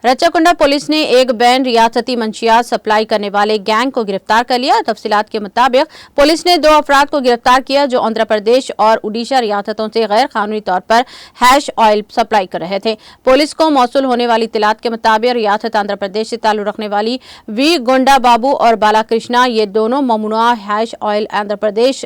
Rachakonda police ने एक ban रियासती मंशियात सप्लाई करने वाले गैंग को गिरफ्तार कर लिया। तफसीलात के मुताबिक पुलिस ने 2 अफराद को गिरफ्तार किया जो आंध्र प्रदेश और उड़ीसा रियासतों से गैर कानूनी तौर पर हैश ऑयल सप्लाई कर रहे थे। पुलिस को मौसूल होने वाली इत्तलात के मुताबिक रियासत आंध्र प्रदेश से ताल्लुक रखने वाली वी गोंडा बाबू और बालाकृष्णा ये दोनों ममनुआ hash oil Andhra Pradesh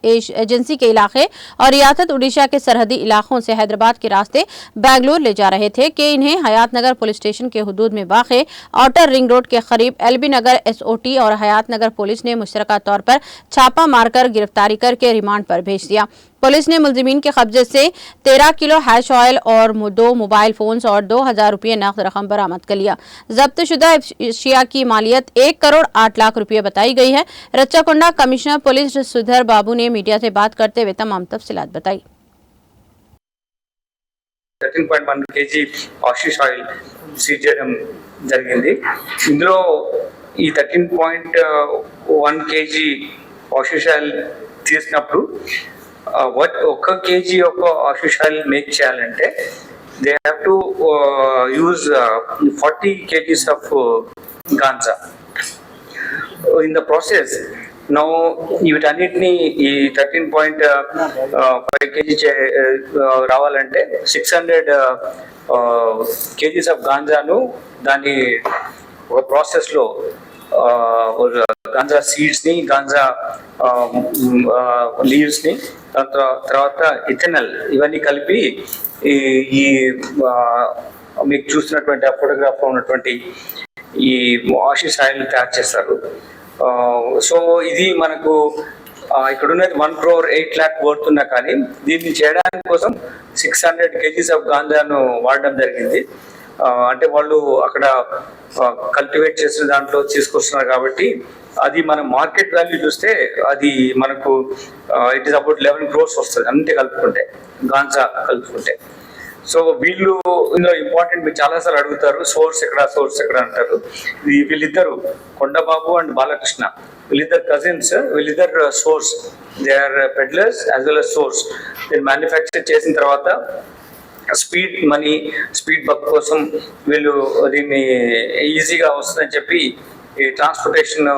agency के इलाके और रियासत उड़ीसा के सरहदी इलाकों से हैदराबाद के रास्ते बेंगलुरु ले जा रहे थे कि इन्हें हयात नगर पुलिस स्टेशन के हुदूद में वाक़े आउटर रिंग रोड के करीब एलबी नगर एसओटी और हयात नगर पुलिस ने मुश्तरका तौर पर छापा मारकर गिरफ्तारी करके रिमांड पर भेज दिया। पुलिस ने मुलजिमीन के कब्जे से 13 किलो हैश ऑयल और 2 मोबाइल फोन्स और 2000 रुपये नकद रकम बरामद कर लिया। जब्त शुदा अशिया की मालियत 1 करोड़ 8 लाख रुपये बताई गई है। रच्चाकुंडा कमिश्नर पुलिस सुधर बाबू ने मीडिया से बात करते हुए तमाम तफसीलात बताई। 13.1 kg ఆషిష్ ఆయిల్ సీజ్ చేయడం జరిగింది। ఇందులో ఈ 13.1 kg ఆషిష్ ఆయిల్ తీసినప్పుడు ఒక కేజీ ఒక ఆషిష్ ఆయిల్ మేక్ చేయాలంటే they have to use 40 kgs of ganja in the process. Now వీటన్నిటిని ఈ 13.5 kg రావాలంటే 600 kgs ఆఫ్ గాంజాను దాని ఒక ప్రాసెస్లో గాంజా సీడ్స్ ని గాంజా లీవ్స్ ని తర్వాత ఇథెనల్ ఇవన్నీ కలిపి ఈ మీకు చూస్తున్నటువంటి ఆ ఫోటోగ్రాఫ్ లో ఉన్నటువంటి ఈ ఆషిష్ ఆయిల్ తయారు చేస్తారు। సో ఇది మనకు ఇక్కడ ఉన్నది 1 crore 8 lakh వర్త్ ఉన్నా కానీ దీన్ని చేయడానికి కోసం 600 kgs ఆఫ్ గాంజాను వాడడం జరిగింది। అంటే వాళ్ళు అక్కడ కల్టివేట్ చేసిన దాంట్లో తీసుకొస్తున్నారు కాబట్టి అది మన మార్కెట్ వాల్యూ చూస్తే అది మనకు ఇట్ ఈస్ అబౌట్ 11 crores వస్తుంది అంతే కలుపుకుంటే గాంజా కలుపుకుంటే। సో వీళ్ళు ఇందులో ఇంపార్టెంట్ మీరు చాలాసార్లు అడుగుతారు సోర్స్ ఎక్కడ అంటారు। వీళ్ళిద్దరు కొండబాబు అండ్ బాలకృష్ణ వీళ్ళిద్దరు కజిన్స్, వీళ్ళిద్దరు source, they are peddlers as well as source. దీన్ని మ్యానుఫ్యాక్చర్ చేసిన తర్వాత స్పీడ్ మనీ స్పీడ్ బక్ కోసం వీళ్ళు దీన్ని ఈజీగా వస్తుందని చెప్పి ఈ ట్రాన్స్పోర్టేషన్